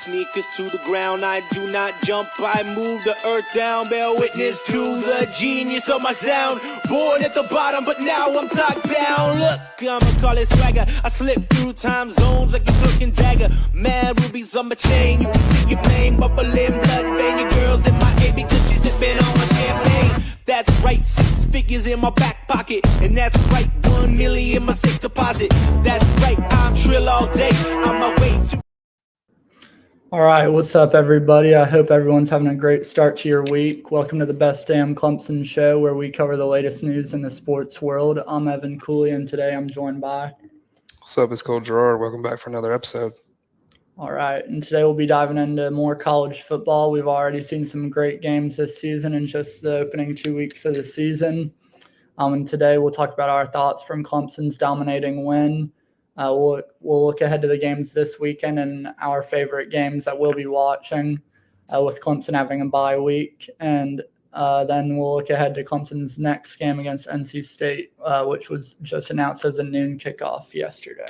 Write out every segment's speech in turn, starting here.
sneakers to the ground. I do not jump, I move the earth down. Bear witness to the genius of my sound. Born at the bottom, but now I'm top down. Look, I'ma call it swagger. I slip through time zones like a cloak and dagger. Mad rubies on my chain. You can see your name bubbling, blood vein. Your girl's in my A because she's sipping on my champagne. That's right, 6 figures in my back pocket. And that's right, 1 million in my safe deposit. That's right, I'm trill all day. On my way to. All right, what's up, everybody? I hope everyone's having a great start to your week. Welcome to the Best Damn Clemson show, where we cover the latest news in the sports world. I'm Evan Cooley, and today I'm joined by... What's up? It's Cole Gerard. Welcome back for another episode. All right, and today we'll be diving into more college football. We've already seen some great games this season in just the opening 2 weeks of the season. And today we'll talk about our thoughts from Clemson's dominating win. We'll look ahead to the games this weekend and our favorite games that we'll be watching with Clemson having a bye week. And then we'll look ahead to Clemson's next game against NC State, which was just announced as a noon kickoff yesterday.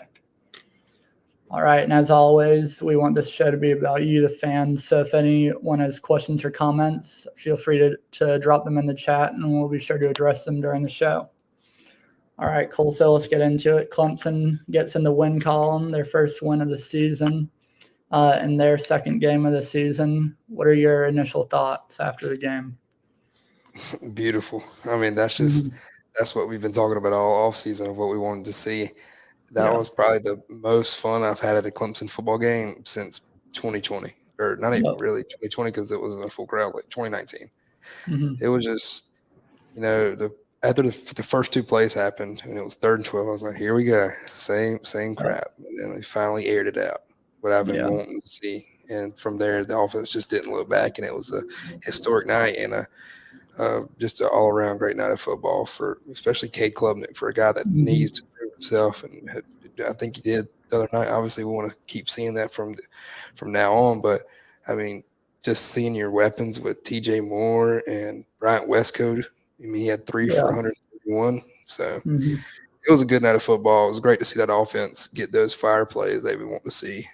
All right, and as always, we want this show to be about you, the fans. So if anyone has questions or comments, feel free to drop them in the chat, and we'll be sure to address them during the show. All right, Cole, so let's get into it. Clemson gets in the win column, their first win of the season, in their second game of the season. What are your initial thoughts after the game? Beautiful. I mean, that's what we've been talking about all offseason of what we wanted to see. That was probably the most fun I've had at a Clemson football game since 2020, or not even really 2020 because it wasn't a full crowd, like 2019. It was just, after the first two plays happened and it was 3rd and 12, I was like, here we go, same crap. And then they finally aired it out, what I've been wanting to see. And from there, the offense just didn't look back, and it was a historic night and just an all-around great night of football for especially Cade Klubnik, for a guy that needs to prove himself, and I think he did the other night. Obviously, we want to keep seeing that from now on, but I mean, just seeing your weapons with TJ Moore and Bryant Westcott. I mean, he had 3 for 131, so it was a good night of football. It was great to see that offense get those fire plays they've been wanting to see.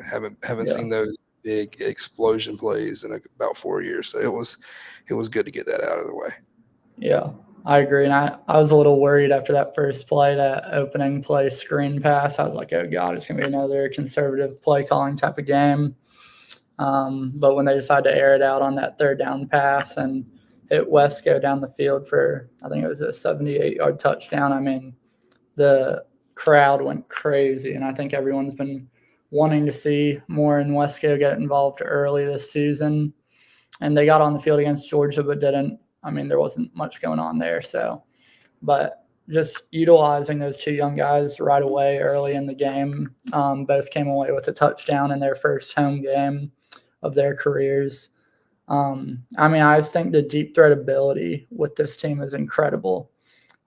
Haven't seen those big explosion plays in about 4 years. So it was good to get that out of the way. Yeah, I agree. And I was a little worried after that first play, that opening play screen pass. I was like, oh, God, it's going to be another conservative play calling type of game. But when they decided to air it out on that 3rd down pass and hit Wesco down the field for, I think it was a 78-yard touchdown, I mean, the crowd went crazy. And I think everyone's been wanting to see more in Wesco get involved early this season. And they got on the field against Georgia, but didn't. I mean, there wasn't much going on there. But just utilizing those two young guys right away early in the game, both came away with a touchdown in their first home game of their careers. I just think the deep threat ability with this team is incredible.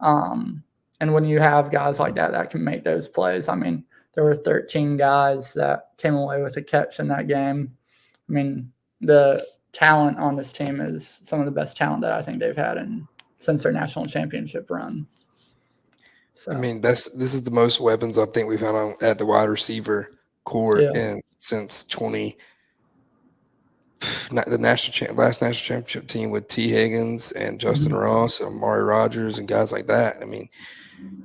And when you have guys like that can make those plays, I mean, there were 13 guys that came away with a catch in that game. I mean, the talent on this team is some of the best talent that I think they've had since their national championship run. So. I mean, this is the most weapons I think we've had at the wide receiver core and since the last national championship team with T. Higgins and Justin Ross and Amari Rodgers and guys like that. I mean,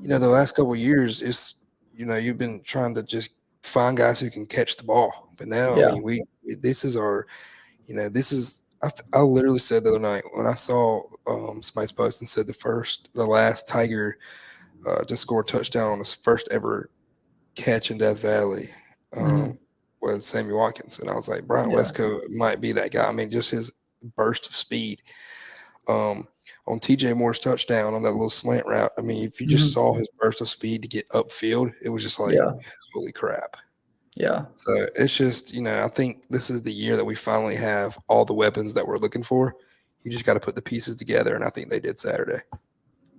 the last couple of years, it's you've been trying to just find guys who can catch the ball. But now, I mean, this is our, I literally said the other night when I saw somebody's post and said the last Tiger to score a touchdown on his first ever catch in Death Valley was Sammy Watkins. And I was like, Bryant Westcott might be that guy. I mean, just his burst of speed. On TJ Moore's touchdown on that little slant route, I mean, if you just saw his burst of speed to get upfield, it was just like, holy crap. Yeah. So it's just, I think this is the year that we finally have all the weapons that we're looking for. You just got to put the pieces together, and I think they did Saturday.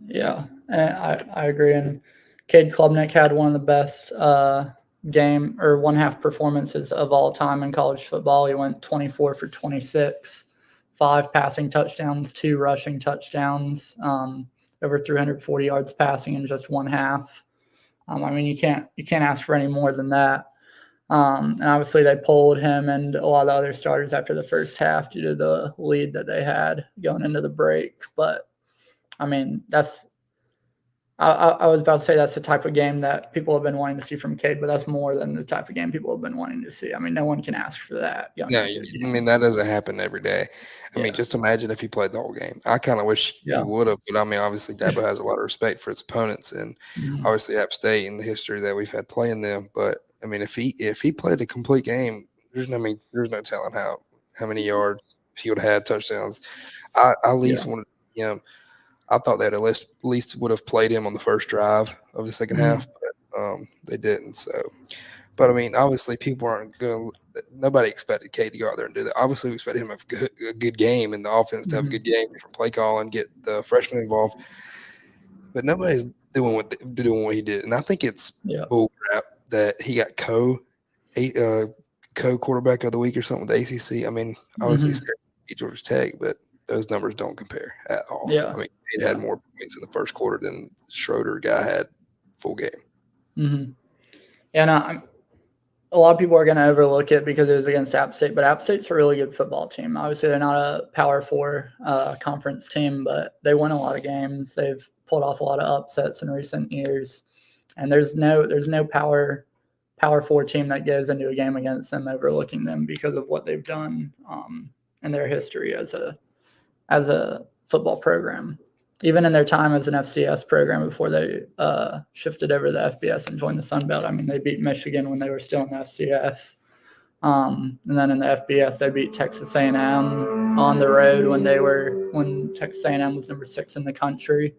Yeah, and I agree. And Cade Klubnik had one of the best game or one-half performances of all time in college football. He went 24 for 26. 5 passing touchdowns, 2 rushing touchdowns, over 340 yards passing in just one half. I mean, you can't ask for any more than that. And obviously they pulled him and a lot of the other starters after the first half due to the lead that they had going into the break. But, I mean, I was about to say that's the type of game that people have been wanting to see from Cade, but that's more than the type of game people have been wanting to see. I mean, no one can ask for that going No, into a I game. mean that doesn't happen every day. I mean, Yeah. just imagine if he played the whole game. I kind of wish he Yeah. would have, but I mean, obviously Dabo has a lot of respect for his opponents, and Mhm. obviously App State and the history that we've had playing them. But I mean, if he played a complete game, there's no telling how many yards he would have had, touchdowns. I at least Yeah. wanted him. I thought that at least would have played him on the first drive of the second Mhm. half, but they didn't. So, but I mean, obviously, people aren't gonna. Nobody expected Cade to go out there and do that. Obviously, we expected him to have a good game and the offense to have a Mhm. good game, different play call, and get the freshmen involved. But nobody's doing what he did, and I think it's Yeah. bull crap that he got co quarterback of the week or something with the ACC. I mean, obviously, Mhm. he's beat Georgia Tech, but those numbers don't compare at all. Yeah. I mean, Cade had Yeah. more points in the first quarter than Schroeder guy had full game. Mhm. And a lot of people are going to overlook it because it was against App State, but App State's a really good football team. Obviously, they're not a Power Four conference team, but they win a lot of games. They've pulled off a lot of upsets in recent years, and there's no Power Four team that goes into a game against them overlooking them because of what they've done in their history as a football program. Even in their time as an FCS program before they shifted over to the FBS and joined the Sun Belt. I mean, they beat Michigan when they were still in the FCS. And then in the FBS, they beat Texas A&M on the road when Texas A&M was number 6 in the country.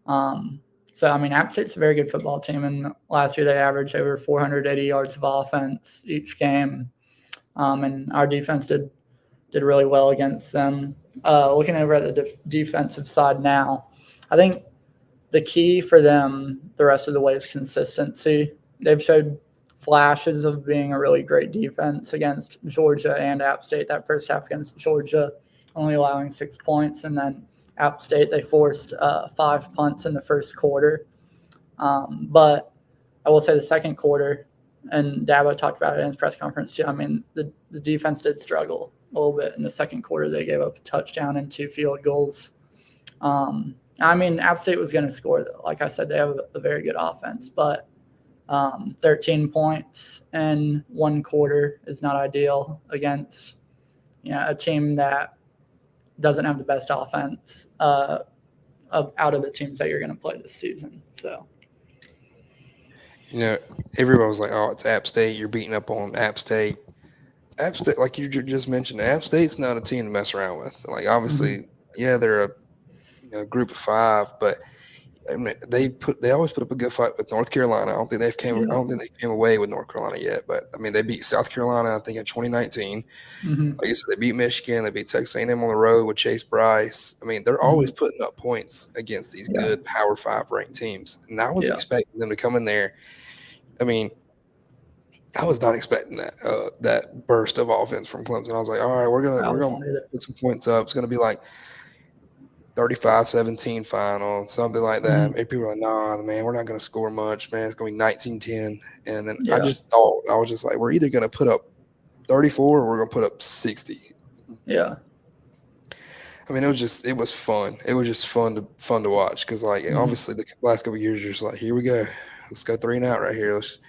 So, I mean, App State's a very good football team, and last year they averaged over 480 yards of offense each game. And our defense did really well against them. Looking over at the defensive side now, I think the key for them the rest of the way is consistency. They've showed flashes of being a really great defense against Georgia and App State. That first half against Georgia, only allowing 6 points, and then App State, they forced 5 punts in the first quarter. But I will say the second quarter, and Dabo talked about it in his press conference too. I mean, the defense did struggle a little bit in the second quarter. They gave up a touchdown and 2 field goals. I mean, App State was going to score, though. Like I said, they have a very good offense, but 13 points in one quarter is not ideal against a team that doesn't have the best offense out of the teams that you're going to play this season. So. Everybody was like, "Oh, it's App State. You're beating up on App State." App State, like you just mentioned, App State's not a team to mess around with. Like, obviously, yeah, they're a group of 5, but I mean, they always put up a good fight with North Carolina. I don't think they came away with North Carolina yet, but I mean, they beat South Carolina, I think, in 2019. Like I said, they beat Michigan, they beat Texas A&M on the road with Chase Bryce. I mean, they're always putting up points against these good Power 5 ranked teams, and I was expecting them to come in there. I mean, I was not expecting that burst of offense from Clemson. I was like, all right, we're gonna put some points up. It's gonna be like 35-17 final, something like that. And people were like, nah, man, we're not gonna score much, man. It's gonna be 19-10. And then I was just like, we're either gonna put up 34 or we're gonna put up 60. Yeah. I mean, it was fun. It was just fun to watch because, like, obviously the last couple of years, you're just like, here we go, let's go 3 and out right here. Let's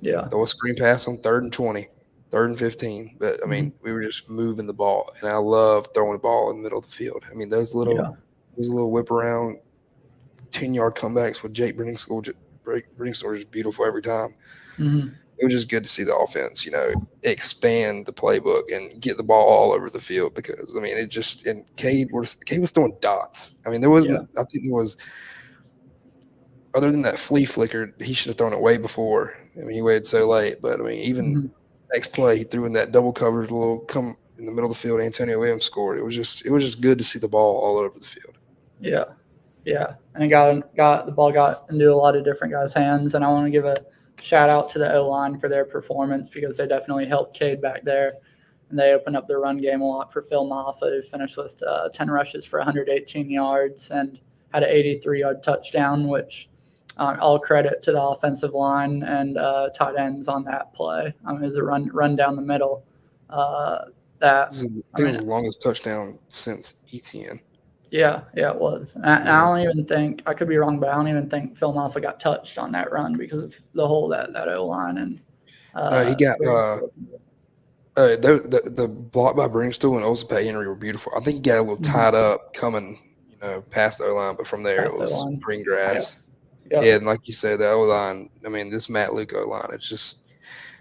throw a screen pass on 3rd and 20, 3rd and 15. But I mean, we were just moving the ball, and I love throwing the ball in the middle of the field. I mean, those little whip around 10-yard comebacks with Jake Brenningscore is beautiful every time. It was just good to see the offense, expand the playbook and get the ball all over the field because, I mean, Cade was throwing dots. I mean, I think there was, other than that flea flicker, he should have thrown it way before. I mean, he waited so late, but I mean, even next play, he threw in that double coverage little come in the middle of the field. Antonio Williams scored. It was just good to see the ball all over the field. Yeah. Yeah. And the ball got into a lot of different guys' hands. And I want to give a shout out to the O-line for their performance because they definitely helped Cade back there. And they opened up the run game a lot for Phil Maffa, who finished with 10 rushes for 118 yards and had an 83-yard touchdown, which all credit to the offensive line and tight ends on that play. It was a run down the middle. I think it was the longest touchdown since ETN. Yeah, it was. I don't even think, I could be wrong, but I don't even think Phil Maffa got touched on that run because of the whole that O-line. And he got the block by Bringstool and Osape Henry were beautiful. I think he got a little tied up coming, past the O-line, but from there it was green grass. Yeah. And like you said, the O-line, this Matt Luke O-line, it's just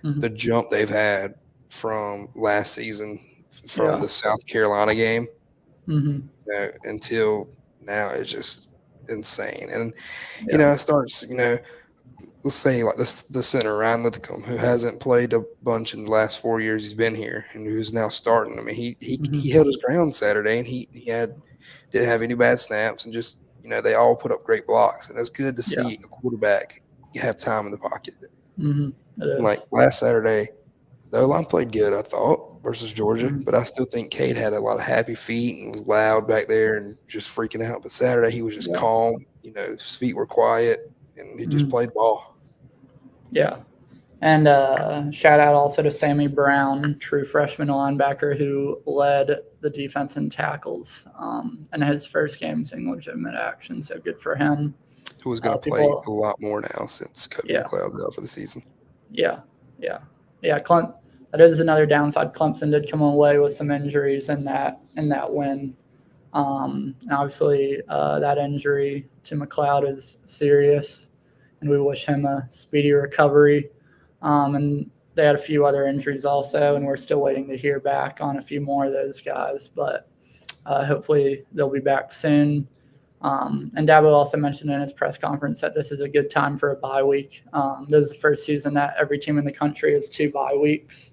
the jump they've had from last season from the South Carolina game until now is just insane. And, it starts, let's say like the center, Ryan Lithicum, who hasn't played a bunch in the last 4 years he's been here and who's now starting. He held his ground Saturday, and he didn't have any bad snaps, and just, they all put up great blocks. And it's good to see a quarterback have time in the pocket. Like last Saturday, the O-line played good, I thought, versus Georgia, but I still think Cade had a lot of happy feet and was loud back there and just freaking out. But Saturday he was just calm, his feet were quiet, and he just played ball. Yeah. And shout out also to Sammy Brown, true freshman linebacker who led the defense in tackles in his first game seeing legitimate action. So good for him. Who was going to play a lot more now since Cody McLeod's out for the season. Yeah. That is another downside. Clemson did come away with some injuries in that win. And obviously, that injury to McLeod is serious, and we wish him a speedy recovery. And they had a few other injuries also, and we're still waiting to hear back on a few more of those guys. But hopefully they'll be back soon. And Dabo also mentioned in his press conference that this is a good time for a bye week. This is the first season that every team in the country has 2 bye weeks.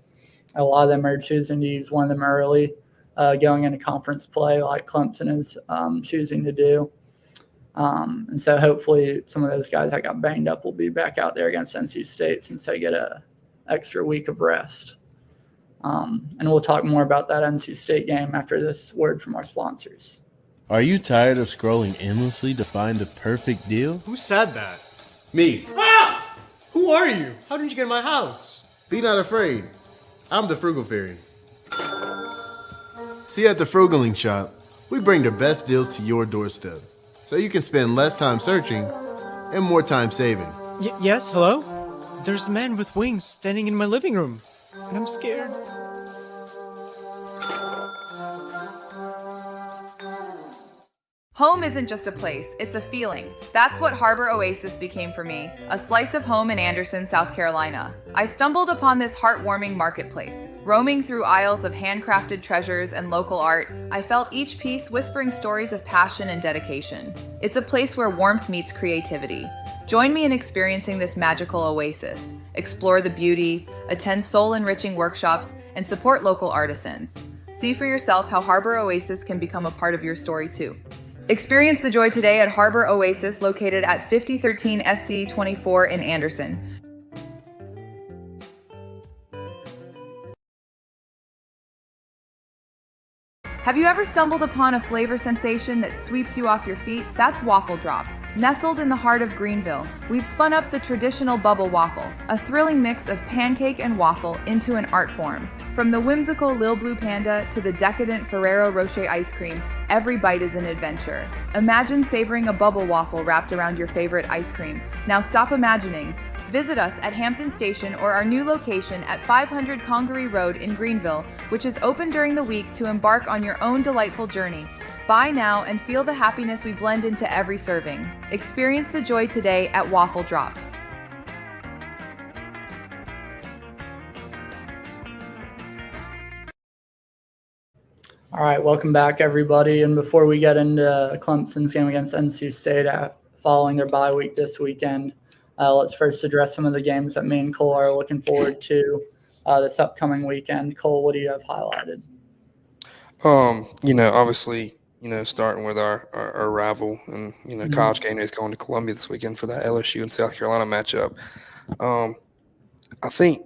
A lot of them are choosing to use one of them early, going into conference play like Clemson is choosing to do. And so hopefully some of those guys that got banged up will be back out there against NC State since they get an extra week of rest. And we'll talk more about that NC State game after this word from our sponsors. Are you tired of scrolling endlessly to find the perfect deal? Who said that? Me. Ah! Who are you? How did you get in my house? Be not afraid. I'm the Frugal Fairy. See, at the Frugaling Shop, we bring the best deals to your doorstep, so you can spend less time searching and more time saving. Yes, hello? There's a man with wings standing in my living room, and I'm scared. Home isn't just a place, it's a feeling. That's what Harbor Oasis became for me, a slice of home in Anderson, South Carolina. I stumbled upon this heartwarming marketplace. Roaming through aisles of handcrafted treasures and local art, I felt each piece whispering stories of passion and dedication. It's a place where warmth meets creativity. Join me in experiencing this magical oasis. Explore the beauty, attend soul-enriching workshops, and support local artisans. See for yourself how Harbor Oasis can become a part of your story too. Experience the joy today at Harbor Oasis, located at 5013 SC 24 in Anderson. Have you ever stumbled upon a flavor sensation that sweeps you off your feet? That's Waffle Drop. Nestled in the heart of Greenville, we've spun up the traditional bubble waffle, a thrilling mix of pancake and waffle into an art form. From the whimsical Lil Blue Panda to the decadent Ferrero Rocher ice cream, every bite is an adventure. Imagine savoring a bubble waffle wrapped around your favorite ice cream. Now stop imagining. Visit us at Hampton Station or our new location at 500 Congaree Road in Greenville, which is open during the week to embark on your own delightful journey. Buy now and feel the happiness we blend into every serving. Experience the joy today at Waffle Drop. All right, welcome back, everybody. And before we get into Clemson's game against NC State following their bye week this weekend, let's first address some of the games that me and Cole are looking forward to this upcoming weekend. Cole, what do you have highlighted? Obviously, starting with our rival and, College Game Day is going to Columbia this weekend for that LSU and South Carolina matchup. I think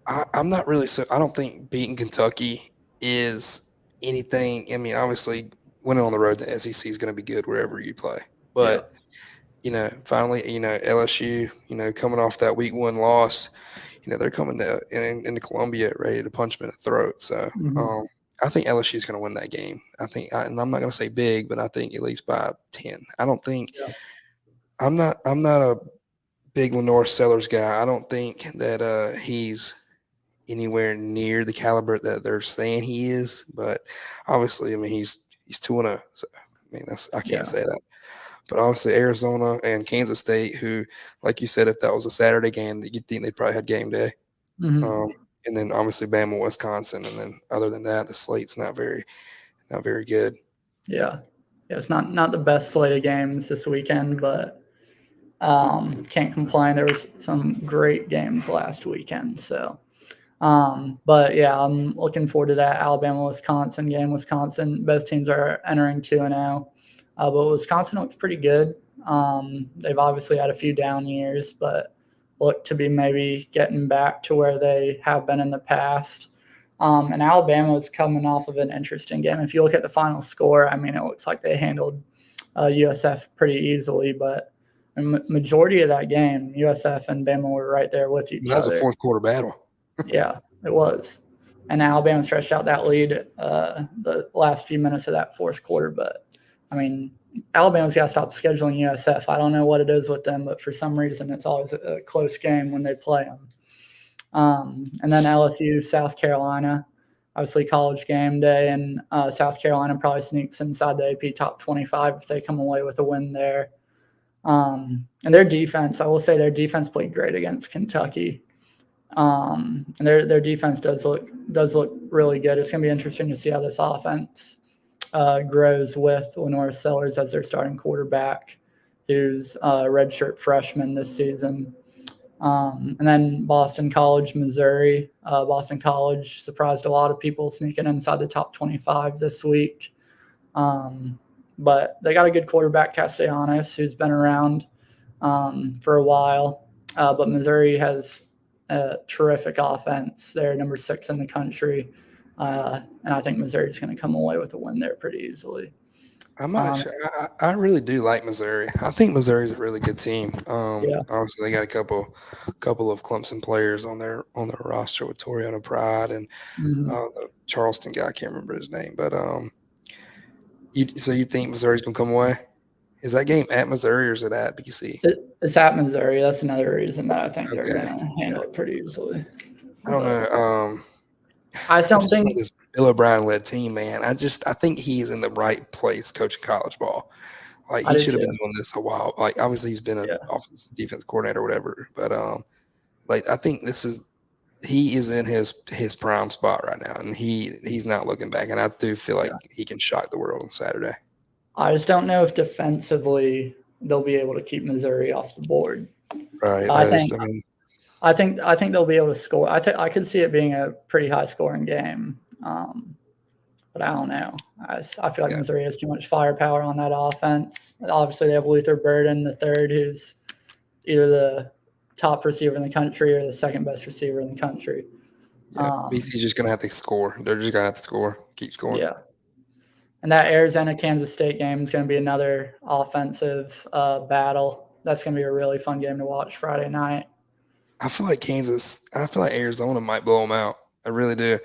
I'm not really I don't think beating Kentucky is anything. I mean, obviously, winning on the road to SEC is going to be good wherever you play. But finally, LSU, coming off that week 1 loss, they're coming into Columbia ready to punch them in the throat. So I think LSU is going to win that game. And I'm not going to say big, but I think at least by 10. I don't think I'm not a big Lenore Sellers guy. I don't think that he's anywhere near the caliber that they're saying he is. But obviously, I mean, he's 2-0. So I mean, I can't say that. But obviously, Arizona and Kansas State, who, like you said, if that was a Saturday game, that you'd think they probably had game day. And then obviously Bama, Wisconsin, and then other than that, the slate's not very good. Yeah, it's not the best slate of games this weekend, but can't complain. There was some great games last weekend, so. But yeah, I'm looking forward to that Alabama-Wisconsin game. Wisconsin, both teams are entering 2-0, but Wisconsin looks pretty good. They've obviously had a few down years, but look to be maybe getting back to where they have been in the past. And Alabama is coming off of an interesting game. If you look at the final score, I mean, it looks like they handled USF pretty easily, but the majority of that game, USF and Bama were right there with each other. That was a fourth quarter battle. Yeah, it was. And Alabama stretched out that lead the last few minutes of that fourth quarter. But, I mean, Alabama's got to stop scheduling USF. I don't know what it is with them, but for some reason it's always a close game when they play them. And then LSU, South Carolina, obviously college game day, and South Carolina probably sneaks inside the AP top 25 if they come away with a win there. And their defense, I will say their defense played great against Kentucky. And their defense does look really good. It's going to be interesting to see how this offense grows with Lenore Sellers as their starting quarterback, who's a redshirt freshman this season. And then Boston College, Missouri. Boston College surprised a lot of people, sneaking inside the top 25 this week. But they got a good quarterback, Castellanos, who's been around for a while. But Missouri has a terrific offense. They're number 6 in the country. And I think Missouri's going to come away with a win there pretty easily. I really do like Missouri. I think Missouri's a really good team. Obviously they got a couple of Clemson players on their roster with Toriano Pride and the Charleston guy. I can't remember his name, but so you think Missouri's going to come away? Is that game at Missouri or is it at BC? It's at Missouri. That's another reason that I think they're going to handle it pretty easily. I don't know. I don't think this Bill O'Brien led team, man. I think he's in the right place coaching college ball. Like he should have been doing this a while. Like obviously he's been an offense defense coordinator or whatever, but like I think he is in his prime spot right now, and he's not looking back. And I do feel like he can shock the world on Saturday. I just don't know if defensively they'll be able to keep Missouri off the board. Right. I think they'll be able to score. I could see it being a pretty high scoring game, but I don't know. I feel like Missouri has too much firepower on that offense. Obviously, they have Luther Burden III, who's either the top receiver in the country or the second best receiver in the country. BC's just going to have to score. They're just going to have to score. Keep scoring. Yeah. And that Arizona-Kansas State game is going to be another offensive battle. That's going to be a really fun game to watch Friday night. I feel like Arizona might blow them out. I really do.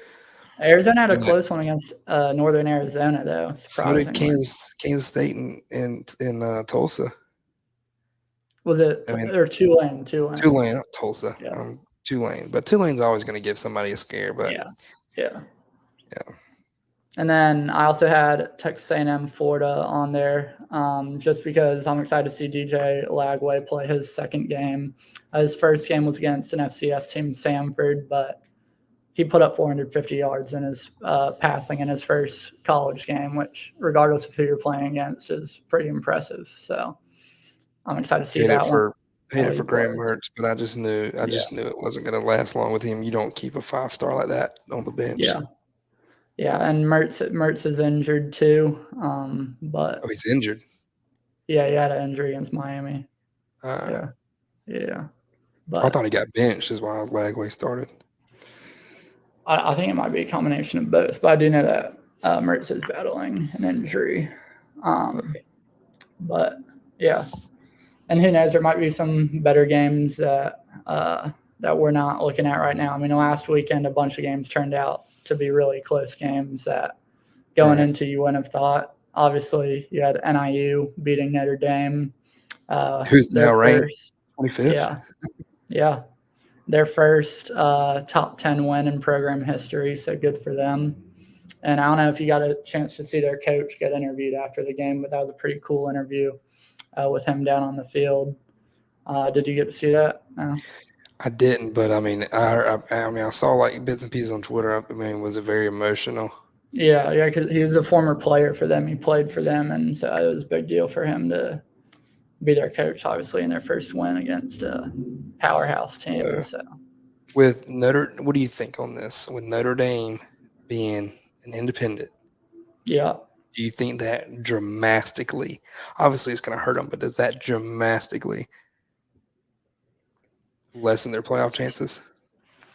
Arizona had a close one against Northern Arizona, though. So did Kansas State and Tulsa. Was it or Tulane? Tulane, not Tulsa. Yeah. Tulane, but Tulane's always going to give somebody a scare. But yeah. And then I also had Texas A&M Florida on there, just because I'm excited to see DJ Lagway play his second game. His first game was against an FCS team, Samford, but he put up 450 yards in his passing in his first college game, which, regardless of who you're playing against, is pretty impressive. So I'm excited to see that one. Hate it for Graham Mertz, but I just knew it wasn't going to last long with him. You don't keep a 5-star like that on the bench. Yeah, and Mertz is injured too. But he's injured. Yeah, he had an injury against Miami. Yeah. But I thought he got benched, is why Lagway started. I think it might be a combination of both, but I do know that Mertz is battling an injury. But yeah, And who knows, there might be some better games that we're not looking at right now. I mean, last weekend, a bunch of games turned out to be really close games that going into you wouldn't have thought. Obviously, you had NIU beating Notre Dame. Who's now ranked 25th? Yeah. Yeah. Their first top 10 win in program history, so good for them. And I don't know if you got a chance to see their coach get interviewed after the game, but that was a pretty cool interview with him down on the field. Did you get to see that? No? I didn't, but I mean, I saw like bits and pieces on Twitter. I mean, was it very emotional? Yeah, because he was a former player for them. He played for them, and so it was a big deal for him to be their coach, obviously, in their first win against a powerhouse team. So, what do you think on this? With Notre Dame being an independent, yeah, do you think that dramatically? Obviously, it's going to hurt them, but does that dramatically lessen their playoff chances?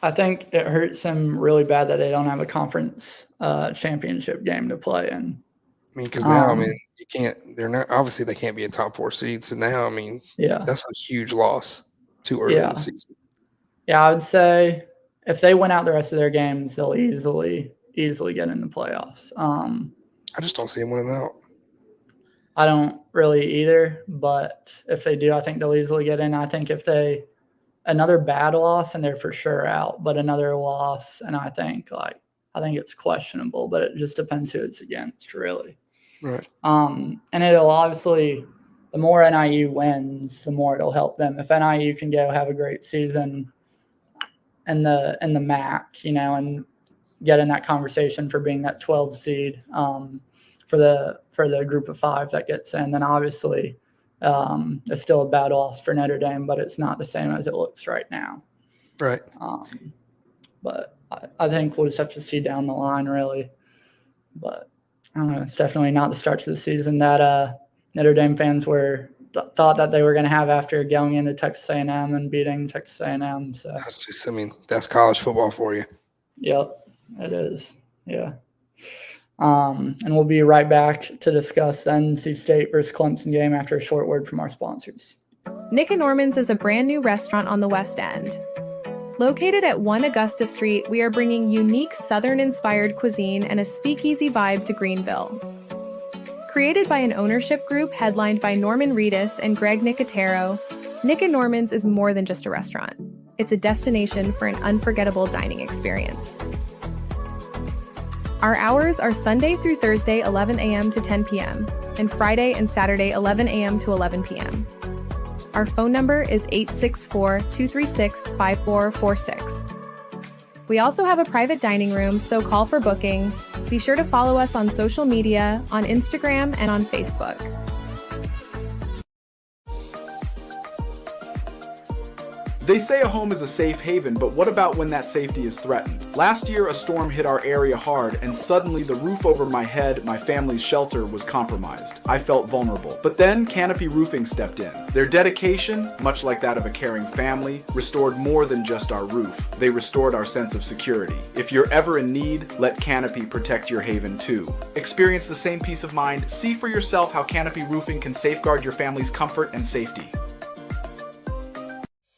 I think it hurts them really bad that they don't have a conference championship game to play in. I mean, because now, you can't. They're not obviously they can't be a top 4 seed. So now, that's a huge loss too early in the season. Yeah, I would say if they win out the rest of their games, they'll easily get in the playoffs. I just don't see them winning out. I don't really either, but if they do, I think they'll easily get in. I think if another bad loss and they're for sure out, but another loss, and I think it's questionable, but it just depends who it's against, really. Right. And it'll obviously, the more NIU wins, the more it'll help them. If NIU can go have a great season in the MAC, and get in that conversation for being that 12 seed for the group of 5 that gets in, then obviously it's still a bad loss for Notre Dame, but it's not the same as it looks right now. Right. But I think we'll just have to see down the line, really. But I don't know. It's definitely not the start to the season that Notre Dame fans thought that they were going to have after going into Texas A&M and beating Texas A&M. So that's just, that's college football for you. Yep, it is. Yeah. And we'll be right back to discuss the NC State versus Clemson game after a short word from our sponsors. Nick and Norman's is a brand new restaurant on the West End. Located at 1 Augusta Street, we are bringing unique Southern-inspired cuisine and a speakeasy vibe to Greenville. Created by an ownership group headlined by Norman Reedus and Greg Nicotero, Nick and Norman's is more than just a restaurant. It's a destination for an unforgettable dining experience. Our hours are Sunday through Thursday, 11 a.m. to 10 p.m., and Friday and Saturday, 11 a.m. to 11 p.m. Our phone number is 864-236-5446. We also have a private dining room, so call for booking. Be sure to follow us on social media, on Instagram and on Facebook. They say a home is a safe haven, but what about when that safety is threatened? Last year, a storm hit our area hard, and suddenly the roof over my head, my family's shelter, was compromised. I felt vulnerable. But then Canopy Roofing stepped in. Their dedication, much like that of a caring family, restored more than just our roof. They restored our sense of security. If you're ever in need, let Canopy protect your haven too. Experience the same peace of mind. See for yourself how Canopy Roofing can safeguard your family's comfort and safety.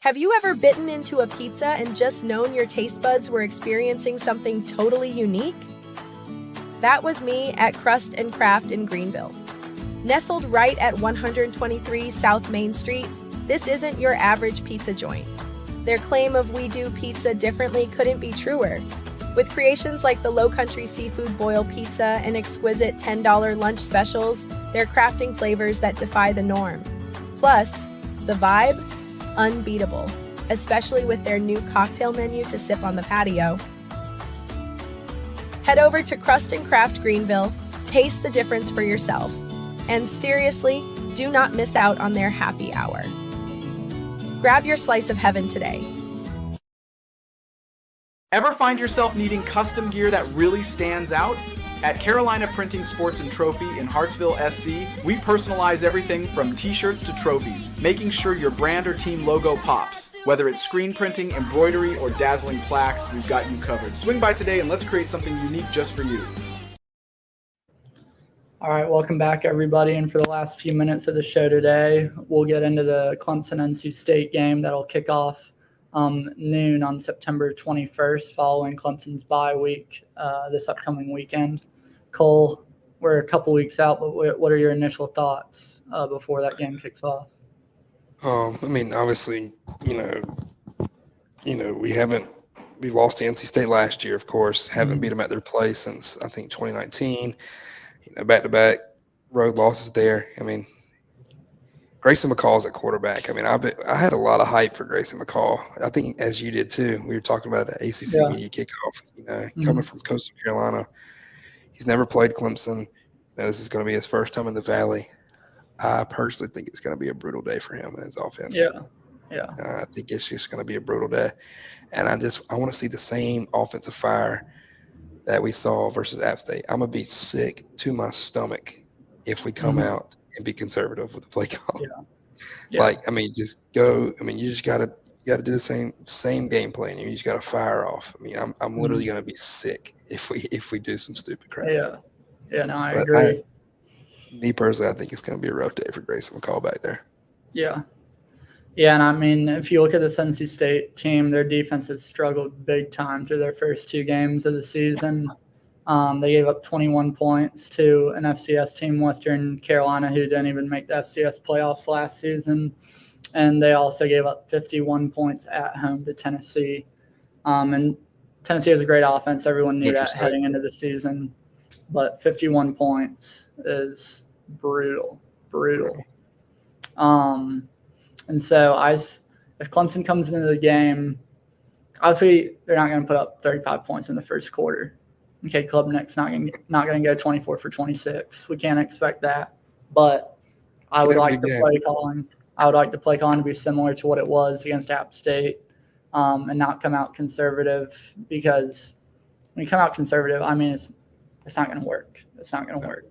Have you ever bitten into a pizza and just known your taste buds were experiencing something totally unique? That was me at Crust and Craft in Greenville. Nestled right at 123 South Main Street, this isn't your average pizza joint. Their claim of "we do pizza differently" couldn't be truer. With creations like the Low Country Seafood Boil Pizza and exquisite $10 lunch specials, they're crafting flavors that defy the norm. Plus, the vibe? Unbeatable, especially with their new cocktail menu to sip on the patio. Head over to Crust and Craft Greenville, taste the difference for yourself, and seriously, do not miss out on their happy hour. Grab your slice of heaven today. Ever find yourself needing custom gear that really stands out? At Carolina Printing Sports and Trophy in Hartsville, SC, we personalize everything from t-shirts to trophies, making sure your brand or team logo pops. Whether it's screen printing, embroidery, or dazzling plaques, we've got you covered. Swing by today and let's create something unique just for you. All right, welcome back, everybody. And for the last few minutes of the show today, we'll get into the Clemson-NC State game that'll kick off noon on September 21st, following Clemson's bye week this upcoming weekend. Cole, we're a couple weeks out, but what are your initial thoughts before that game kicks off? I mean, obviously, we lost to NC State last year, of course. Haven't beat them at their place since I think 2019. Back-to-back road losses there. I mean, Grayson McCall's at quarterback. I mean, I had a lot of hype for Grayson McCall. I think as you did too. We were talking about the ACC media kickoff. Coming from Coastal Carolina, he's never played Clemson. This is going to be his first time in the Valley. I personally think it's going to be a brutal day for him and his offense. Yeah. I think it's just going to be a brutal day, and I want to see the same offensive fire that we saw versus App State. I'm gonna be sick to my stomach if we come out and be conservative with the play call. Yeah. Like, I mean, just go. I mean, you just gotta do the same game plan. You just gotta fire off. I mean, I'm literally gonna be sick if we do some stupid crap. Yeah. No, I agree. Me personally, I think it's gonna be a rough day for Grayson McCall back there. Yeah, and I mean, if you look at this NC State team, their defense has struggled big time through their first two games of the season. They gave up 21 points to an FCS team, Western Carolina, who didn't even make the FCS playoffs last season. And they also gave up 51 points at home to Tennessee. And Tennessee has a great offense. Everyone knew that heading into the season. But 51 points is brutal. And so if Clemson comes into the game, obviously they're not going to put up 35 points in the first quarter. Okay, Klubnik's not going to go 24 for 26. We can't expect that. But I would like the play calling. I would like the play calling to be similar to what it was against App State, and not come out conservative, because when you come out conservative, I mean, it's not going to work. It's not going to work.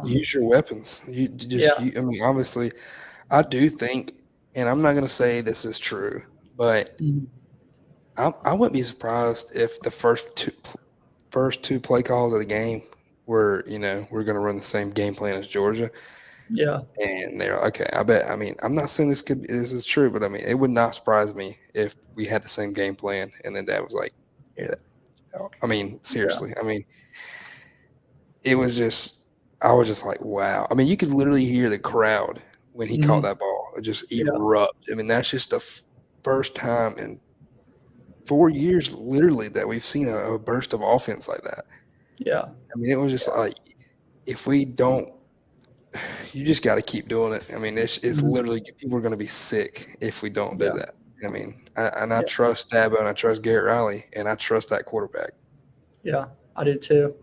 Use your weapons. I mean, obviously, I do think, and I'm not going to say this is true, but I wouldn't be surprised if the first two play calls of the game were, we're going to run the same game plan as Georgia. Yeah. And they're okay. I mean, I'm not saying this is true, but I mean, it would not surprise me if we had the same game plan and then Dad was like, yeah. I mean, seriously. I mean, I was just like, wow. I mean, you could literally hear the crowd when he caught that ball. It just erupt. I mean, that's just the first time in 4 years, literally, that we've seen a burst of offense like that. Yeah. I mean, it was just like, if we don't, you just got to keep doing it. I mean, it's literally, people are going to be sick if we don't do that. I mean, I trust Dabo, and I trust Garrett Riley, and I trust that quarterback. Yeah, I do too.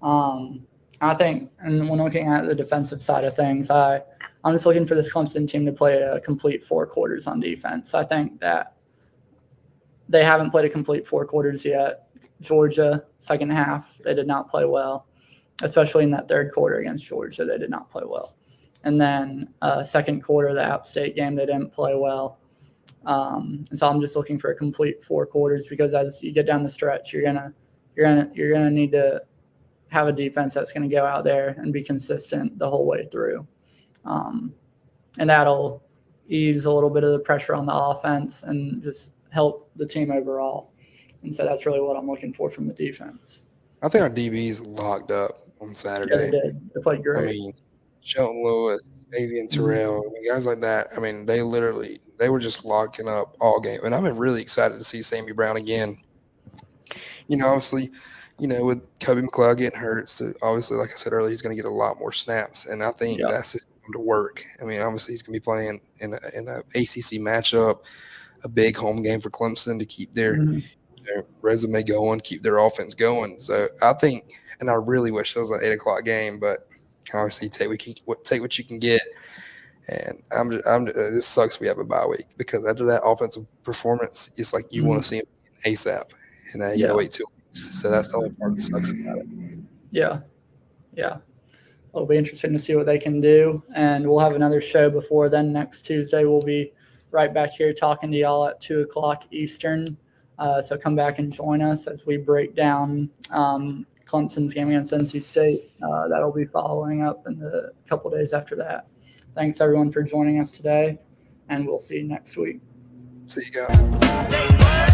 I think, and when looking at the defensive side of things, I'm just looking for this Clemson team to play a complete 4 quarters on defense. I think that they haven't played a complete 4 quarters yet. Georgia, second half, they did not play well, especially in that third quarter against Georgia. They did not play well. And then second quarter, the App State game, they didn't play well. And so I'm just looking for a complete 4 quarters, because as you get down the stretch, you're gonna need to have a defense that's going to go out there and be consistent the whole way through. And that'll ease a little bit of the pressure on the offense and just help the team overall. And so that's really what I'm looking for from the defense. I think our DBs locked up on Saturday. Yeah, they did. They played great. I mean, Shelton Lewis, Avian Terrell, guys like that. I mean, they were just locking up all game. And I'm really excited to see Sammy Brown again. Obviously, with Kobe McLeod getting hurt, so obviously, like I said earlier, he's going to get a lot more snaps, and I think that's just going to work. I mean, obviously, he's going to be playing in a ACC matchup, a big home game for Clemson to keep their resume going, keep their offense going. So I think, and I really wish it was an 8:00 game, but obviously, take what you can get. And this sucks. We have a bye week, because after that offensive performance, it's like you want to see him ASAP, and now you got to wait 2 weeks. So that's the only part that sucks about it. Yeah. It'll be interesting to see what they can do. And we'll have another show before then. Next Tuesday, we'll be right back here talking to y'all at 2:00 Eastern. So come back and join us as we break down Clemson's game against NC State. That'll be following up in the couple days after that. Thanks, everyone, for joining us today, and we'll see you next week. See you guys.